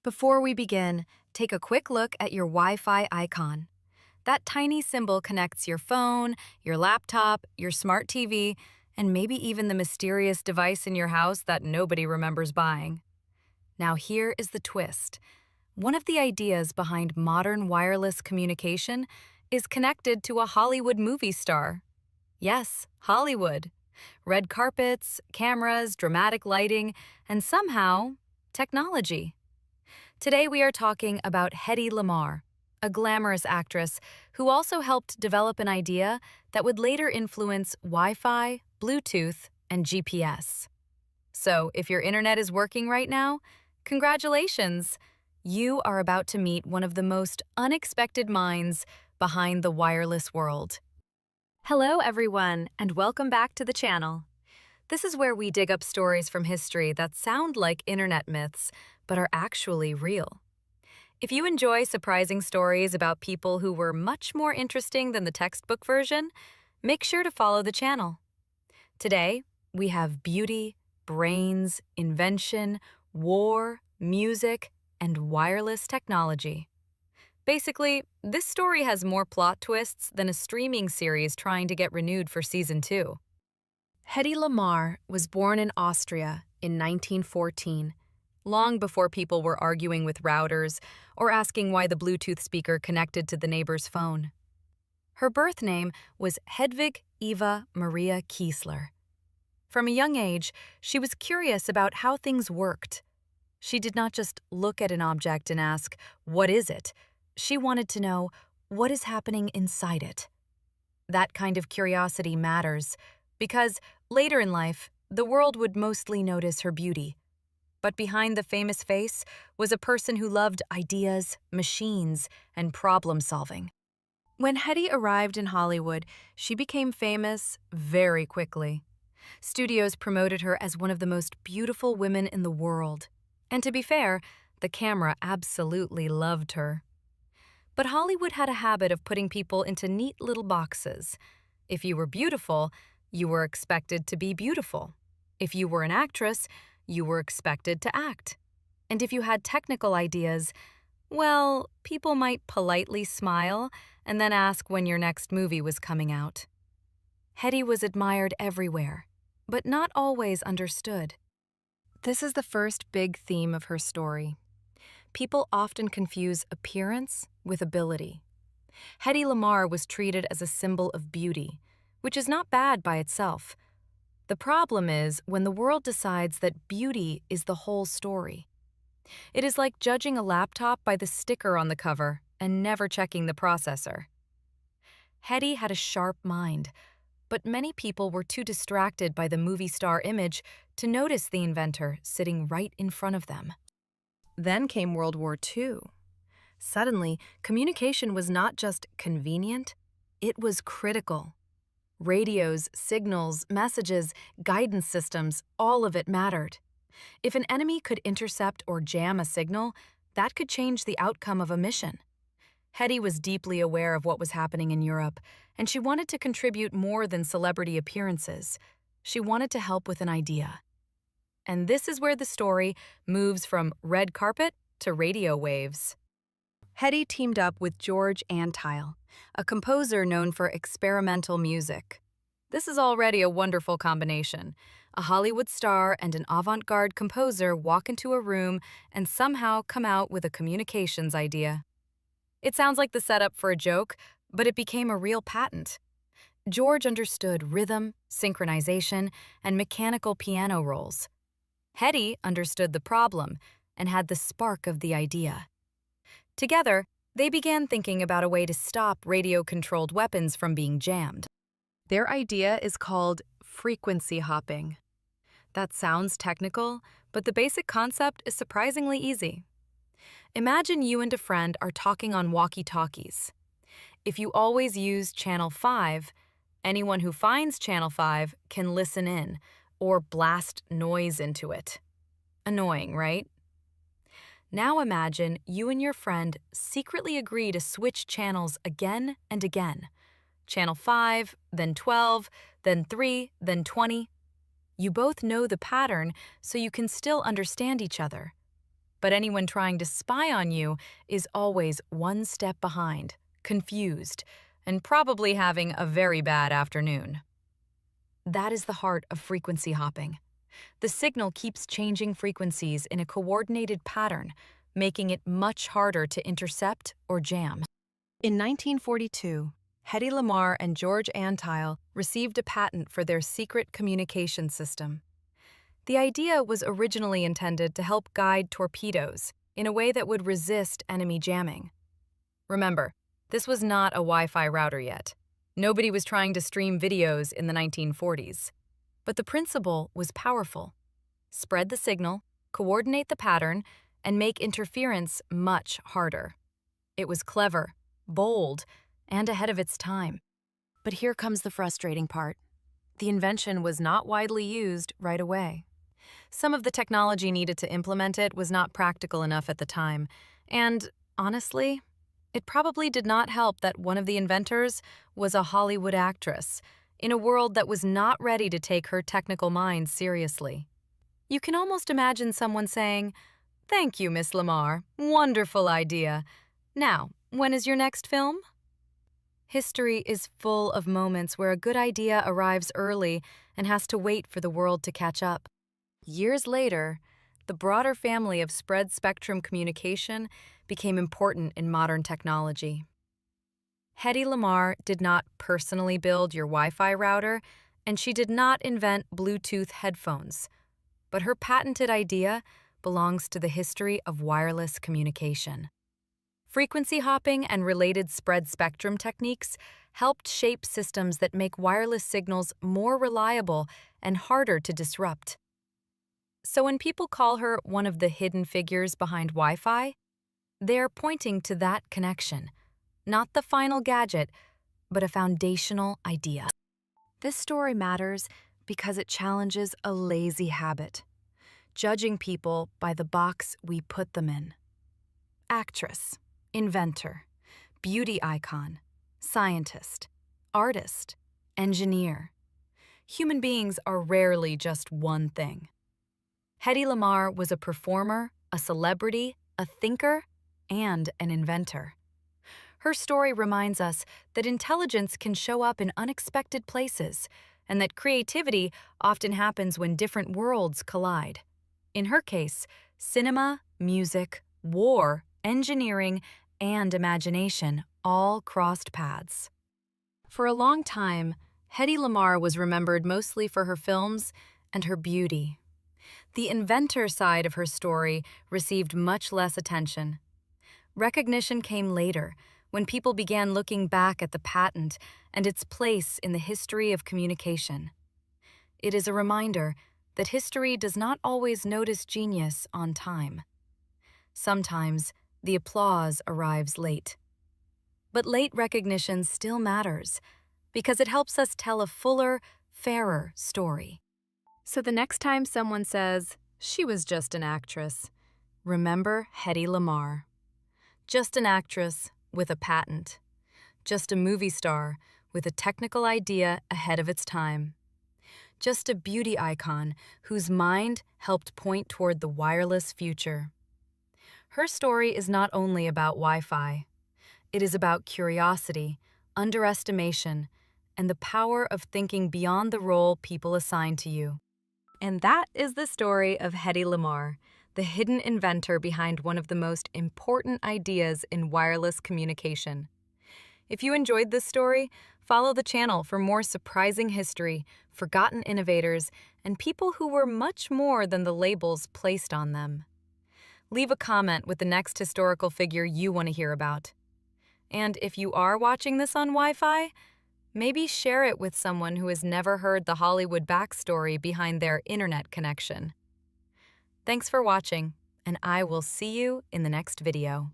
Before we begin, take a quick look at your Wi-Fi icon. That tiny symbol connects your phone, your laptop, your smart TV, and maybe even the mysterious device in your house that nobody remembers buying. Now here is the twist. One of the ideas behind modern wireless communication is connected to a Hollywood movie star. Yes, Hollywood. Red carpets, cameras, dramatic lighting, and somehow, technology. Today we are talking about Hedy Lamarr, a glamorous actress who also helped develop an idea that would later influence Wi-Fi, Bluetooth, and GPS. So, if your internet is working right now, congratulations! You are about to meet one of the most unexpected minds behind the wireless world. Hello everyone, and welcome back to the channel. This is where we dig up stories from history that sound like internet myths, but are actually real. If you enjoy surprising stories about people who were much more interesting than the textbook version, make sure to follow the channel. Today, we have beauty, brains, invention, war, music, and wireless technology. Basically, this story has more plot twists than a streaming series trying to get renewed for season 2. Hedy Lamarr was born in Austria in 1914, long before people were arguing with routers or asking why the Bluetooth speaker connected to the neighbor's phone. Her birth name was Hedwig Eva Maria Kiesler. From a young age, she was curious about how things worked. She did not just look at an object and ask, "What is it?" She wanted to know, what is happening inside it? That kind of curiosity matters, because later in life, the world would mostly notice her beauty. But behind the famous face was a person who loved ideas, machines, and problem-solving. When Hedy arrived in Hollywood, she became famous very quickly. Studios promoted her as one of the most beautiful women in the world. And to be fair, the camera absolutely loved her. But Hollywood had a habit of putting people into neat little boxes. If you were beautiful, you were expected to be beautiful. If you were an actress, you were expected to act. And if you had technical ideas, well, people might politely smile and then ask when your next movie was coming out. Hedy was admired everywhere, but not always understood. This is the first big theme of her story. People often confuse appearance with ability. Hedy Lamarr was treated as a symbol of beauty, which is not bad by itself. The problem is when the world decides that beauty is the whole story. It is like judging a laptop by the sticker on the cover and never checking the processor. Hedy had a sharp mind, but many people were too distracted by the movie star image to notice the inventor sitting right in front of them. Then came World War II. Suddenly, communication was not just convenient, it was critical. Radios, signals, messages, guidance systems, all of it mattered. If an enemy could intercept or jam a signal, that could change the outcome of a mission. Hedy was deeply aware of what was happening in Europe, and she wanted to contribute more than celebrity appearances. She wanted to help with an idea. And this is where the story moves from red carpet to radio waves. Hedy teamed up with George Antheil, a composer known for experimental music. This is already a wonderful combination. A Hollywood star and an avant-garde composer walk into a room and somehow come out with a communications idea. It sounds like the setup for a joke, but it became a real patent. George understood rhythm, synchronization, and mechanical piano rolls. Hedy understood the problem and had the spark of the idea. Together, they began thinking about a way to stop radio-controlled weapons from being jammed. Their idea is called frequency hopping. That sounds technical, but the basic concept is surprisingly easy. Imagine you and a friend are talking on walkie-talkies. If you always use channel 5, anyone who finds channel 5 can listen in, or blast noise into it. Annoying, right? Now imagine you and your friend secretly agree to switch channels again and again. Channel 5, then 12, then 3, then 20. You both know the pattern, so you can still understand each other. but anyone trying to spy on you is always one step behind, confused, and probably having a very bad afternoon. That is the heart of frequency hopping. The signal keeps changing frequencies in a coordinated pattern, making it much harder to intercept or jam. In 1942, Hedy Lamarr and George Antheil received a patent for their secret communication system. The idea was originally intended to help guide torpedoes in a way that would resist enemy jamming. Remember, this was not a Wi-Fi router yet. Nobody was trying to stream videos in the 1940s. But the principle was powerful. Spread the signal, coordinate the pattern, and make interference much harder. It was clever, bold, and ahead of its time. But here comes the frustrating part. The invention was not widely used right away. Some of the technology needed to implement it was not practical enough at the time, and honestly, it probably did not help that one of the inventors was a Hollywood actress, in a world that was not ready to take her technical mind seriously. You can almost imagine someone saying, "Thank you, Miss Lamarr. Wonderful idea. Now, when is your next film?" History is full of moments where a good idea arrives early and has to wait for the world to catch up. Years later, the broader family of spread-spectrum communication became important in modern technology. Hedy Lamarr did not personally build your Wi-Fi router, and she did not invent Bluetooth headphones, but her patented idea belongs to the history of wireless communication. Frequency hopping and related spread-spectrum techniques helped shape systems that make wireless signals more reliable and harder to disrupt. So when people call her one of the hidden figures behind Wi-Fi, they're pointing to that connection, not the final gadget, but a foundational idea. This story matters because it challenges a lazy habit, judging people by the box we put them in. Actress, inventor, beauty icon, scientist, artist, engineer. Human beings are rarely just one thing. Hedy Lamarr was a performer, a celebrity, a thinker, and an inventor. Her story reminds us that intelligence can show up in unexpected places, and that creativity often happens when different worlds collide. In her case, cinema, music, war, engineering, and imagination all crossed paths. For a long time, Hedy Lamarr was remembered mostly for her films and her beauty. The inventor side of her story received much less attention. Recognition came later, when people began looking back at the patent and its place in the history of communication. It is a reminder that history does not always notice genius on time. Sometimes the applause arrives late. But late recognition still matters, because it helps us tell a fuller, fairer story. So the next time someone says, "She was just an actress," remember Hedy Lamarr. Just an actress with a patent. Just a movie star with a technical idea ahead of its time. Just a beauty icon whose mind helped point toward the wireless future. Her story is not only about Wi-Fi. It is about curiosity, underestimation, and the power of thinking beyond the role people assign to you. And that is the story of Hedy Lamarr, the hidden inventor behind one of the most important ideas in wireless communication. If you enjoyed this story, follow the channel for more surprising history, forgotten innovators, and people who were much more than the labels placed on them. Leave a comment with the next historical figure you want to hear about. And if you are watching this on Wi-Fi, maybe share it with someone who has never heard the Hollywood backstory behind their internet connection. Thanks for watching, and I will see you in the next video.